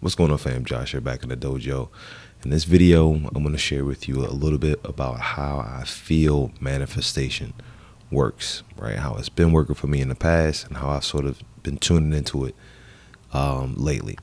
What's going on, fam? Josh here, back in the dojo. In this video, I'm going to share with you a little bit about how I feel manifestation works, right? How it's been working for me in the past and how I've sort of been tuning into it lately.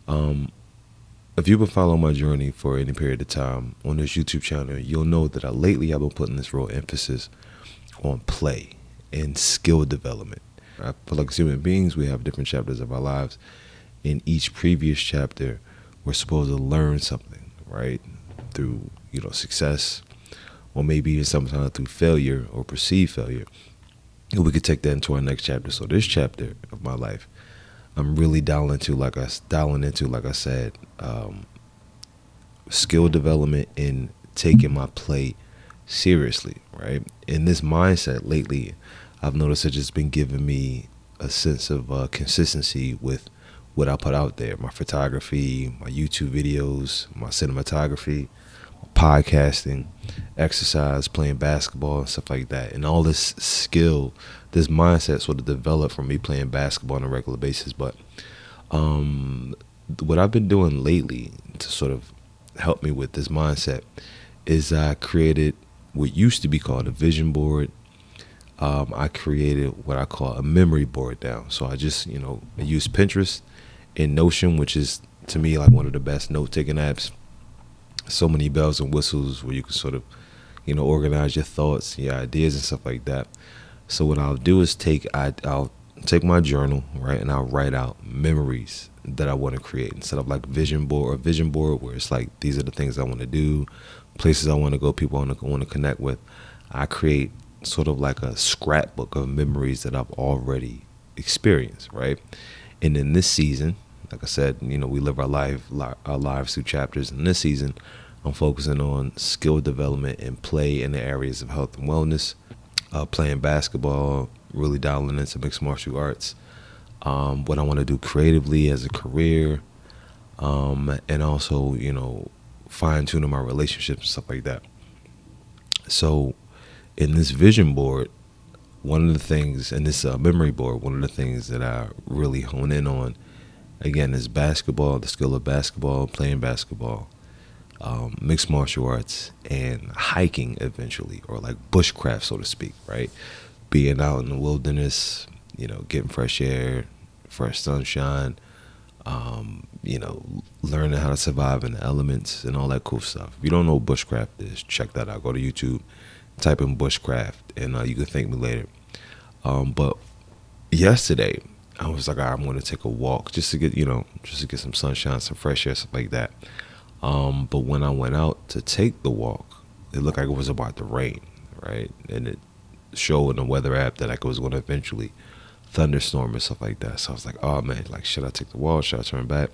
If you've been following my journey for any period of time on this YouTube channel, you'll know that lately I've been putting this real emphasis on play and skill development. I feel like as human beings, we have different chapters of our lives. In each previous chapter, we're supposed to learn something, right? Through, success, or maybe even sometimes through failure or perceived failure. And we could take that into our next chapter. So this chapter of my life, I'm really dialing into, like I said, skill development and taking my play seriously, right? In this mindset lately, I've noticed it's just been giving me a sense of consistency with what I put out there. My photography, my YouTube videos, my cinematography, podcasting, exercise, playing basketball and stuff like that. And all this skill, this mindset sort of developed from me playing basketball on a regular basis. But what I've been doing lately to sort of help me with this mindset is I created what used to be called a vision board. I created what I call a memory board now. So I just, I use Pinterest and Notion, which is to me like one of the best note-taking apps. So many bells and whistles where you can sort of, organize your thoughts, your ideas and stuff like that. So what I'll do is I'll take my journal, right, and I'll write out memories that I want to create instead of like vision board where it's like these are the things I want to do, places I want to go, people I want to connect with. I create sort of like a scrapbook of memories that I've already experienced, right? And in this season, like I said, we live our lives through chapters. In this season, I'm focusing on skill development and play in the areas of health and wellness, playing basketball, really dialing into mixed martial arts, what I want to do creatively as a career, and also, fine-tuning my relationships and stuff like that. So in this vision board, one of the things, and this memory board, one of the things that I really hone in on, again, is basketball, the skill of basketball, playing basketball, mixed martial arts, and hiking eventually, or like bushcraft, so to speak, right? Being out in the wilderness, getting fresh air, fresh sunshine, learning how to survive in the elements and all that cool stuff. If you don't know what bushcraft is, check that out. Go to YouTube, type in bushcraft, and you can thank me later. But yesterday, I was like, I'm going to take a walk just to get some sunshine, some fresh air, stuff like that. But when I went out to take the walk, it looked like it was about to rain, right? And it showed in the weather app that like it was going to eventually thunderstorm and stuff like that. So I was like, oh man, like, should I take the walk? Should I turn back?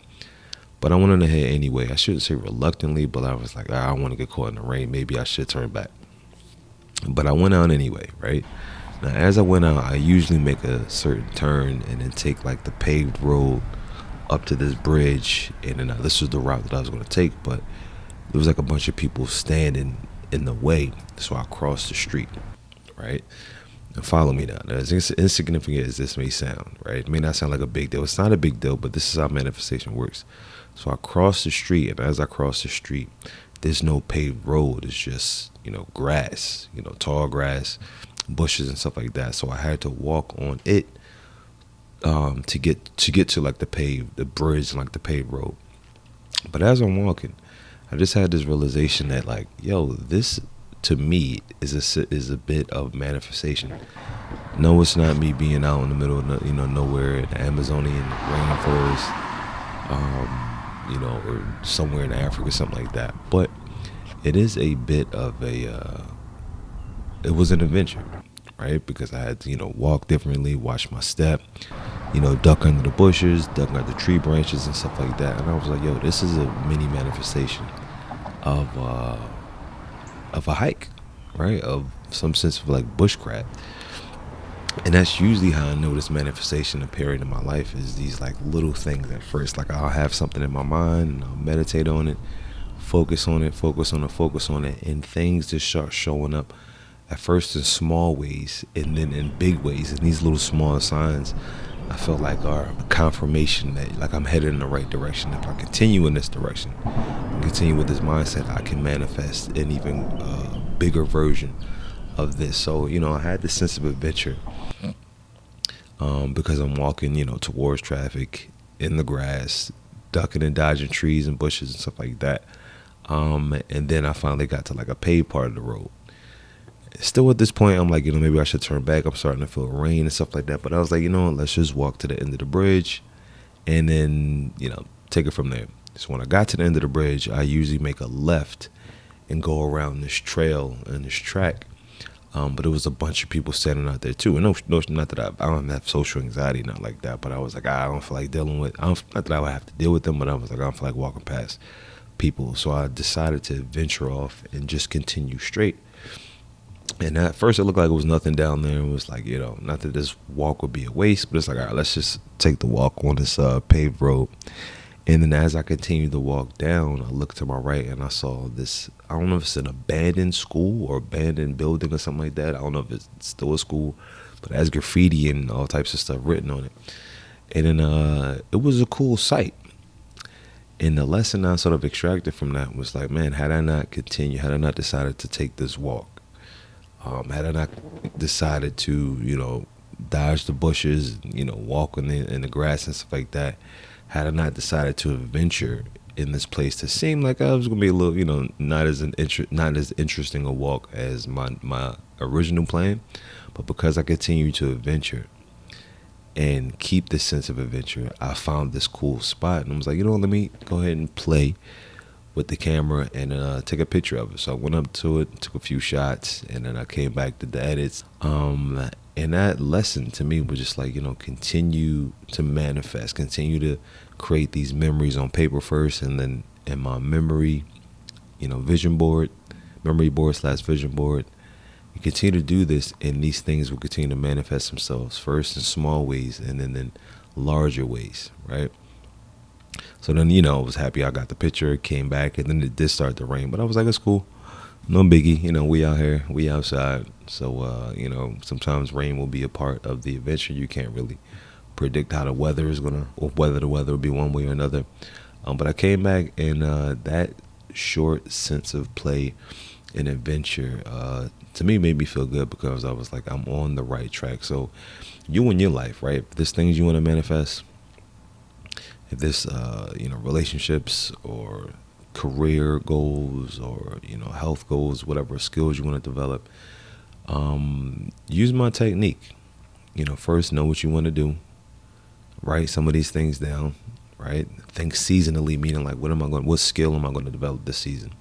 But I went on ahead anyway. I shouldn't say reluctantly, but I was like, I don't want to get caught in the rain. Maybe I should turn back. But I went out anyway, right? Now, as I went out, I usually make a certain turn and then take like the paved road up to this bridge. And then this was the route that I was going to take, but there was like a bunch of people standing in the way. So I crossed the street, right? And follow me now. As insignificant as this may sound, right? It may not sound like a big deal. It's not a big deal, but this is how manifestation works. So I crossed the street, and as I crossed the street, there's no paved road. It's just, grass, tall grass, bushes and stuff like that. So I had to walk on it to get to like the bridge and like the paved road. But as I'm walking, I just had this realization that like, this to me is a bit of manifestation. No, it's not me being out in the middle of nowhere in the Amazonian rainforest, or somewhere in Africa, something like that. But it is a bit of it was an adventure, right? Because I had to, walk differently, watch my step, duck under the bushes, duck under the tree branches and stuff like that. And I was like, this is a mini manifestation of a hike, right? Of some sense of like bushcraft. And that's usually how I know this manifestation appearing in my life, is these like little things at first. Like I'll have something in my mind and I'll meditate on it, focus on it, and things just start showing up at first in small ways and then in big ways. And these little small signs I felt like our confirmation that like I'm headed in the right direction. If I continue in this direction, continue with this mindset, I can manifest an even bigger version of this. So I had this sense of adventure because I'm walking, towards traffic in the grass, ducking and dodging trees and bushes and stuff like that. And then I finally got to like a paved part of the road. Still at this point, I'm like, maybe I should turn back. I'm starting to feel rain and stuff like that. But I was like, let's just walk to the end of the bridge and then, take it from there. So when I got to the end of the bridge, I usually make a left and go around this trail and this track. But it was a bunch of people standing out there too. And no, not that I don't have social anxiety, not like that. But I was like, I don't feel like dealing with, not that I would have to deal with them, but I was like, I don't feel like walking past people. So I decided to venture off and just continue straight. And at first it looked like it was nothing down there. It was like, not that this walk would be a waste, but it's like, all right, let's just take the walk on this paved road. And then as I continued to walk down, I looked to my right and I saw this, I don't know if it's an abandoned school or abandoned building or something like that. I don't know if it's still a school, but it has graffiti and all types of stuff written on it. And then it was a cool sight. And the lesson I sort of extracted from that was like, man, had I not decided to take this walk, had I not decided to, dodge the bushes, walk in the grass and stuff like that, had I not decided to adventure in this place to seem like I was gonna be a little, not as interesting a walk as my original plan, but because I continued to adventure and keep this sense of adventure, I found this cool spot and I was like, let me go ahead and play with the camera and take a picture of it. So I went up to it, took a few shots, and then I came back to the edits. And that lesson to me was just like, continue to manifest, continue to create these memories on paper first, and then in my memory board / vision board. You continue to do this, and these things will continue to manifest themselves first in small ways and then in larger ways, right? So then, I was happy I got the picture, came back, and then it did start to rain. But I was like, it's cool. No biggie. We out here. We outside. So, sometimes rain will be a part of the adventure. You can't really predict how the weather is or whether the weather will be one way or another. But I came back, and that short sense of play and adventure, to me, made me feel good because I was like, I'm on the right track. So you in your life, right? If there's things you want to manifest, if this, relationships or career goals or, health goals, whatever skills you want to develop, use my technique. First know what you want to do, write some of these things down, right? Think seasonally, meaning like, what skill am I going to develop this season?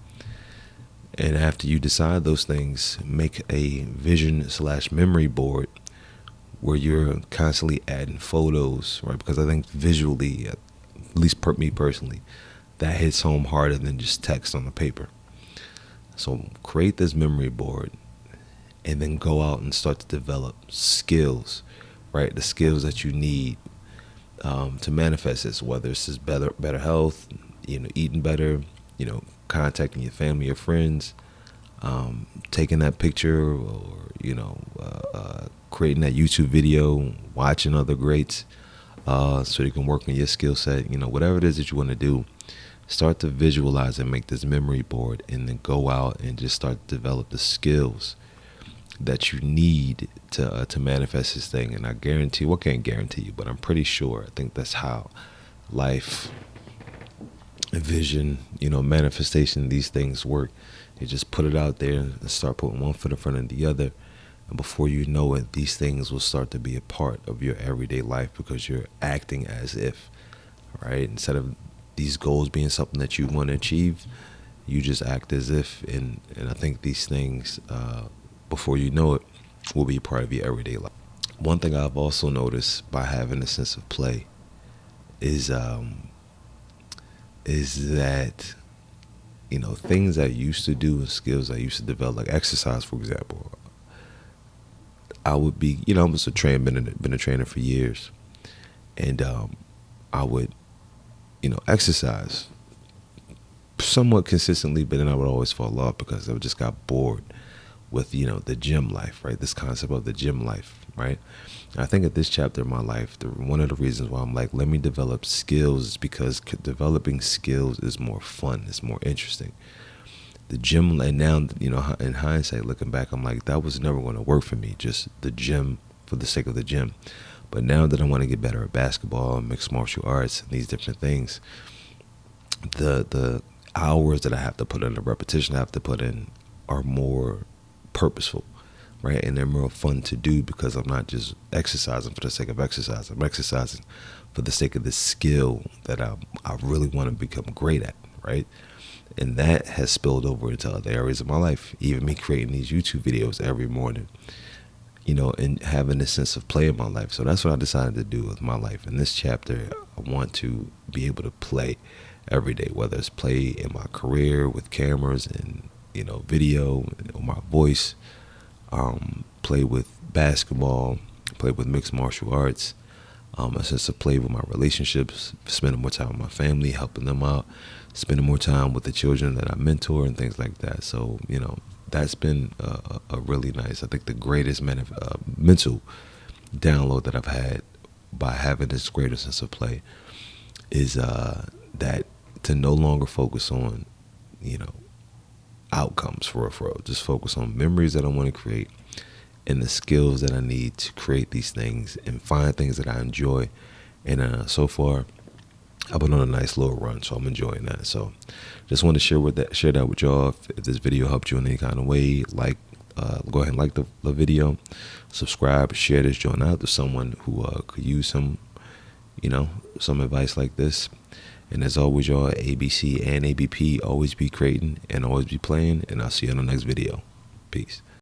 And after you decide those things, make a vision / memory board where you're constantly adding photos, right? Because I think visually, at least me personally, that hits home harder than just text on the paper. So create this memory board and then go out and start to develop skills, right? The skills that you need to manifest this, whether it's just better health, eating better, contacting your family or friends, taking that picture or, creating that YouTube video, watching other greats, so you can work on your skill set, whatever it is that you want to do. Start to visualize and make this memory board and then go out and just start to develop the skills that you need to manifest this thing. And I guarantee, can't guarantee you, but I'm pretty sure, I think that's how life, vision, manifestation, these things work. You just put it out there and start putting one foot in front of the other. And before you know it, these things will start to be a part of your everyday life because you're acting as if, right? Instead of these goals being something that you want to achieve, you just act as if. And I think these things, before you know it, will be a part of your everyday life. One thing I've also noticed by having a sense of play is that, things I used to do and skills I used to develop, like exercise, for example. I would be, I was been a trainer for years, and I would, exercise somewhat consistently, but then I would always fall off because I just got bored with, the gym life, right? This concept of the gym life, right? And I think at this chapter of my life, one of the reasons why I'm like, let me develop skills is because developing skills is more fun. It's more interesting. The gym, and now, in hindsight, looking back, I'm like, that was never going to work for me, just the gym for the sake of the gym. But now that I want to get better at basketball and mixed martial arts and these different things, the hours that I have to put in, the repetition I have to put in are more purposeful, right? And they're more fun to do because I'm not just exercising for the sake of exercise. I'm exercising for the sake of the skill that I really want to become great at, right? And that has spilled over into other areas of my life. Even me creating these YouTube videos every morning, and having a sense of play in my life. So that's what I decided to do with my life. In this chapter, I want to be able to play every day, whether it's play in my career with cameras and, video, or my voice, play with basketball, play with mixed martial arts, a sense of play with my relationships, spending more time with my family, helping them out, spending more time with the children that I mentor and things like that. So, that's been a really nice, I think the greatest mental download that I've had by having this greater sense of play is that to no longer focus on, outcomes for real. Just focus on memories that I want to create and the skills that I need to create these things and find things that I enjoy. And so far, I've been on a nice little run, so I'm enjoying that. So just want to share that with y'all. If this video helped you in any kind of way, go ahead and like the video, subscribe, share this joint out to someone who could use some advice like this. And as always, y'all, ABC and ABP, always be creating and always be playing. And I'll see you in the next video. Peace.